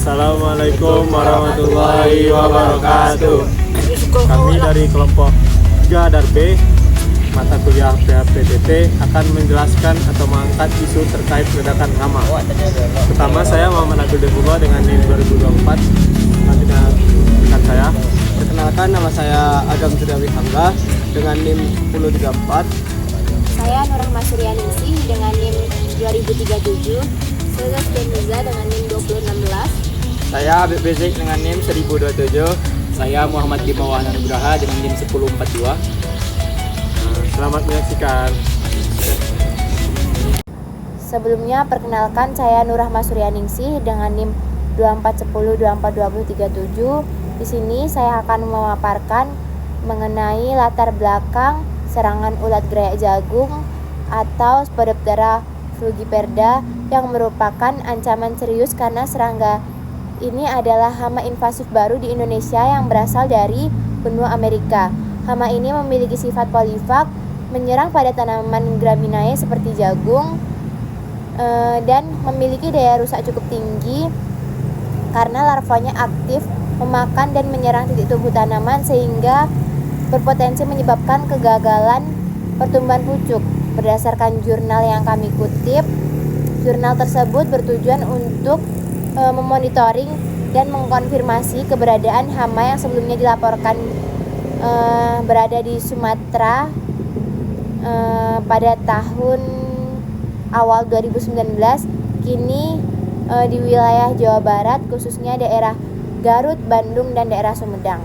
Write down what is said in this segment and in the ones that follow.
Assalamualaikum warahmatullahi wabarakatuh. Kami dari kelompok 3 dan B mata kuliah PHPTT akan menjelaskan atau mengangkat isu terkait ledakan hama. Pertama, saya Muhammad Abdul Debulo dengan NIM 2024. Selanjutnya rekan saya. Perkenalkan, nama saya Agam Sudawi Hangga dengan NIM 1034. Saya Nurah Suryani dengan NIM 2037. Saya Deniza dengan NIM 2016. Saya Habib Rizik dengan NIM 1027. Saya Muhammad Bima Nugraha dengan NIM 1042. Selamat menyaksikan. Sebelumnya perkenalkan, saya Nurah Suryaningsih dengan NIM 2410 242037. Di sini saya akan memaparkan mengenai latar belakang serangan ulat gerayak jagung atau Spodoptera frugiperda yang merupakan ancaman serius karena serangga ini adalah hama invasif baru di Indonesia yang berasal dari benua Amerika. Hama ini memiliki sifat polifag, menyerang pada tanaman graminae seperti jagung dan memiliki daya rusak cukup tinggi karena larvanya aktif memakan dan menyerang titik tumbuh tanaman sehingga berpotensi menyebabkan kegagalan pertumbuhan pucuk. Berdasarkan jurnal yang kami kutip, jurnal tersebut bertujuan untuk memonitoring dan mengkonfirmasi keberadaan hama yang sebelumnya dilaporkan berada di Sumatera pada tahun awal 2019, kini di wilayah Jawa Barat, khususnya daerah Garut, Bandung, dan daerah Sumedang.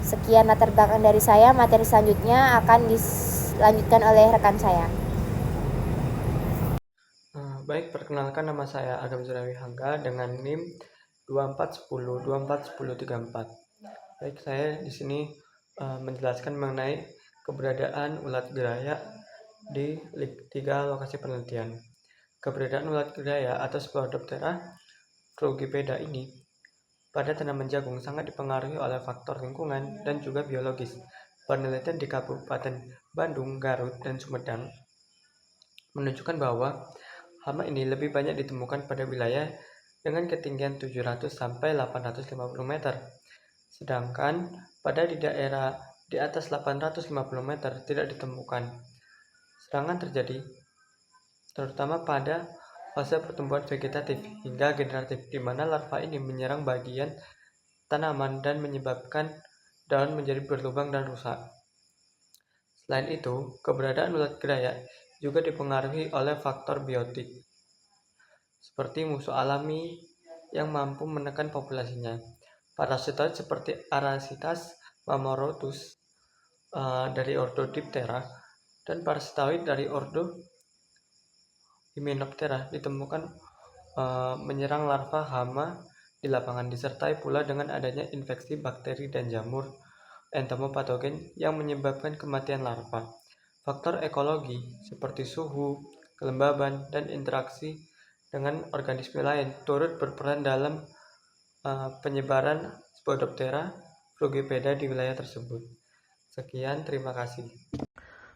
Sekian latar belakang dari saya. Materi selanjutnya akan dilanjutkan oleh rekan saya. Baik, perkenalkan, nama saya Agam Sudawi Hangga dengan NIM 2410 241034. Baik, saya di sini menjelaskan mengenai keberadaan ulat gerayak di 3 lokasi penelitian. Keberadaan ulat gerayak atau Spodoptera frugiperda ini pada tanaman jagung sangat dipengaruhi oleh faktor lingkungan dan juga biologis. Penelitian di Kabupaten Bandung, Garut, dan Sumedang menunjukkan bahwa hama ini lebih banyak ditemukan pada wilayah dengan ketinggian 700 sampai 850 meter. Sedangkan pada di daerah di atas 850 meter tidak ditemukan. Serangan terjadi terutama pada fase pertumbuhan vegetatif hingga generatif, di mana larva ini menyerang bagian tanaman dan menyebabkan daun menjadi berlubang dan rusak. Selain itu, keberadaan ulat gerayak juga dipengaruhi oleh faktor biotik, seperti musuh alami yang mampu menekan populasinya. Parasitoid seperti Arasitas mammarotus dari ordo Diptera dan parasitoid dari ordo Hymenoptera ditemukan menyerang larva hama di lapangan, disertai pula dengan adanya infeksi bakteri dan jamur entomopatogen yang menyebabkan kematian larva. Faktor ekologi seperti suhu, kelembaban, dan interaksi dengan organisme lain turut berperan dalam penyebaran Spodoptera frugiperda di wilayah tersebut. Sekian, terima kasih.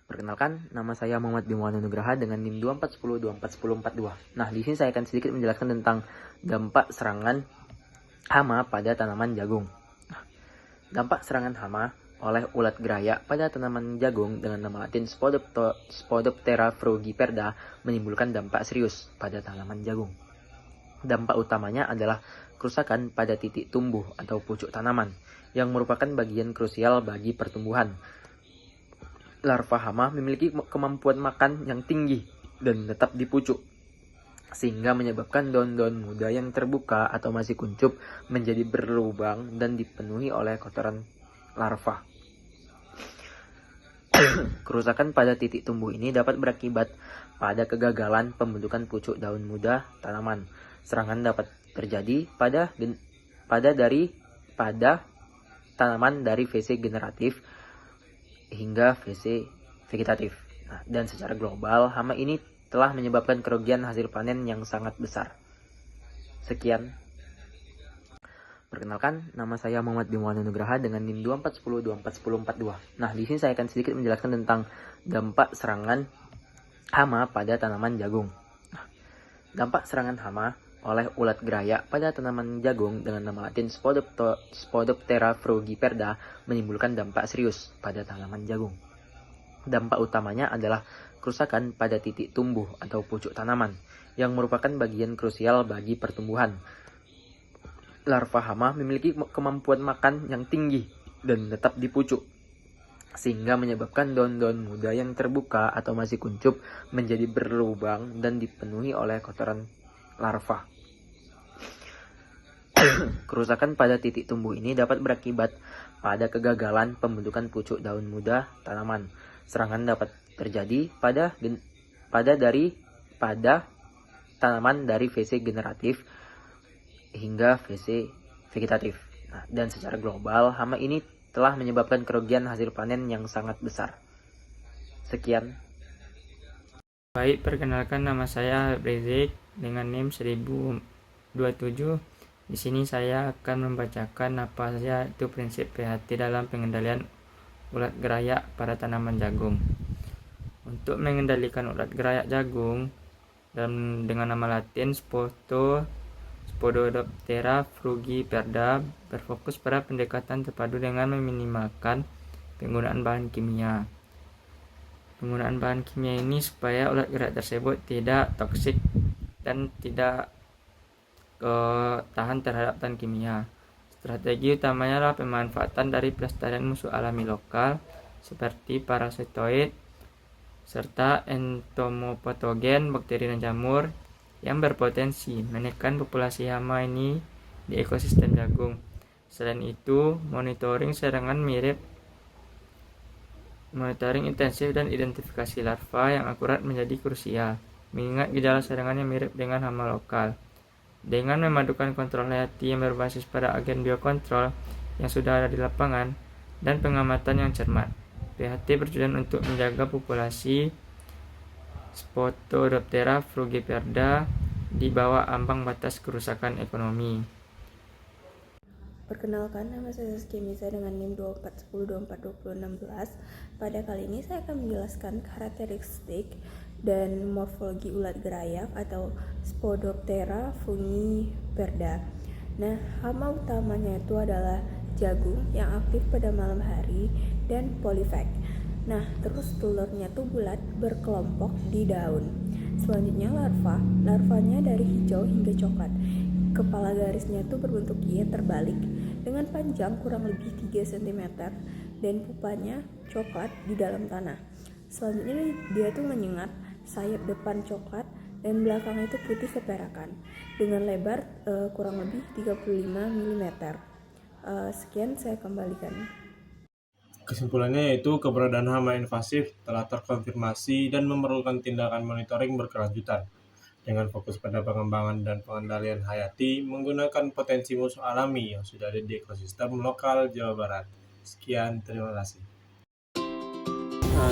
Perkenalkan, nama saya Muhammad Bima Nugraha dengan NIM 2410 241042. Nah, di sini saya akan sedikit menjelaskan tentang dampak serangan hama pada tanaman jagung. Dampak serangan hama oleh ulat gerayak pada tanaman jagung dengan nama latin Spodoptera frugiperda menimbulkan dampak serius pada tanaman jagung. Dampak utamanya adalah kerusakan pada titik tumbuh atau pucuk tanaman yang merupakan bagian krusial bagi pertumbuhan. Larva hama memiliki kemampuan makan yang tinggi dan tetap di pucuk, sehingga menyebabkan daun-daun muda yang terbuka atau masih kuncup menjadi berlubang dan dipenuhi oleh kotoran larva. Kerusakan pada titik tumbuh ini dapat berakibat pada kegagalan pembentukan pucuk daun muda tanaman. Serangan dapat terjadi pada tanaman dari fase generatif hingga fase vegetatif. Dan secara global, hama ini telah menyebabkan kerugian hasil panen yang sangat besar. Sekian. Perkenalkan, nama saya Muhammad Bima Nugraha dengan NIM 2410 241042. Nah, di sini saya akan sedikit menjelaskan tentang dampak serangan hama pada tanaman jagung. Dampak serangan hama oleh ulat geraya pada tanaman jagung dengan nama latin Spodoptera frugiperda menimbulkan dampak serius pada tanaman jagung. Dampak utamanya adalah kerusakan pada titik tumbuh atau pucuk tanaman, yang merupakan bagian krusial bagi pertumbuhan. Larva hama memiliki kemampuan makan yang tinggi dan tetap di pucuk, sehingga menyebabkan daun-daun muda yang terbuka atau masih kuncup menjadi berlubang dan dipenuhi oleh kotoran larva. Kerusakan pada titik tumbuh ini dapat berakibat pada kegagalan pembentukan pucuk daun muda tanaman. Serangan dapat terjadi pada tanaman dari fase generatif hingga fase vegetatif. Nah, dan secara global, hama ini telah menyebabkan kerugian hasil panen yang sangat besar. Sekian. Baik, perkenalkan nama saya Rizik dengan NIM 1027. Di sini saya akan membacakan apa saja itu prinsip PHT dalam pengendalian ulat gerayak pada tanaman jagung. Untuk mengendalikan ulat gerayak jagung dengan nama latin Spodoptera frugiperda berfokus pada pendekatan terpadu dengan meminimalkan penggunaan bahan kimia. Penggunaan bahan kimia ini supaya ulat gerayak tersebut tidak toksik dan tidak tahan terhadap bahan kimia. Strategi utamanya adalah pemanfaatan dari pelestarian musuh alami lokal seperti parasitoid serta entomopatogen bakteri dan jamur yang berpotensi menekan populasi hama ini di ekosistem jagung. Selain itu, monitoring intensif dan identifikasi larva yang akurat menjadi krusial, mengingat gejala serangan yang mirip dengan hama lokal. Dengan memadukan kontrol hayati yang berbasis pada agen biokontrol yang sudah ada di lapangan dan pengamatan yang cermat, PHT bertujuan untuk menjaga populasi Spodoptera frugiperda di bawah ambang batas kerusakan ekonomi. Perkenalkan, nama saya Zaskia Miza dengan NIM 2410242016. Pada kali ini saya akan menjelaskan karakteristik dan morfologi ulat gerayak atau Spodoptera frugiperda. Nah, hama utamanya itu adalah jagung yang aktif pada malam hari dan polifag. Nah, terus telurnya tuh bulat berkelompok di daun. Selanjutnya larvanya dari hijau hingga coklat. Kepala garisnya tuh berbentuk Y terbalik dengan panjang kurang lebih 3 cm dan pupanya coklat di dalam tanah. Selanjutnya dia tuh menyengat, sayap depan coklat dan belakangnya itu putih keperakan dengan lebar kurang lebih 35 mm. Sekian, saya kembalikan. Kesimpulannya yaitu keberadaan hama invasif telah terkonfirmasi dan memerlukan tindakan monitoring berkelanjutan dengan fokus pada pengembangan dan pengendalian hayati menggunakan potensi musuh alami yang sudah ada di ekosistem lokal Jawa Barat. Sekian, terima kasih.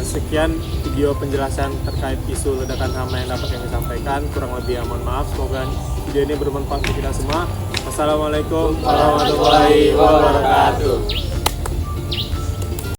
Sekian video penjelasan terkait isu ledakan hama yang dapat kami sampaikan. Kurang lebih mohon maaf. Semoga video ini bermanfaat untuk kita semua. Wassalamualaikum warahmatullahi wabarakatuh.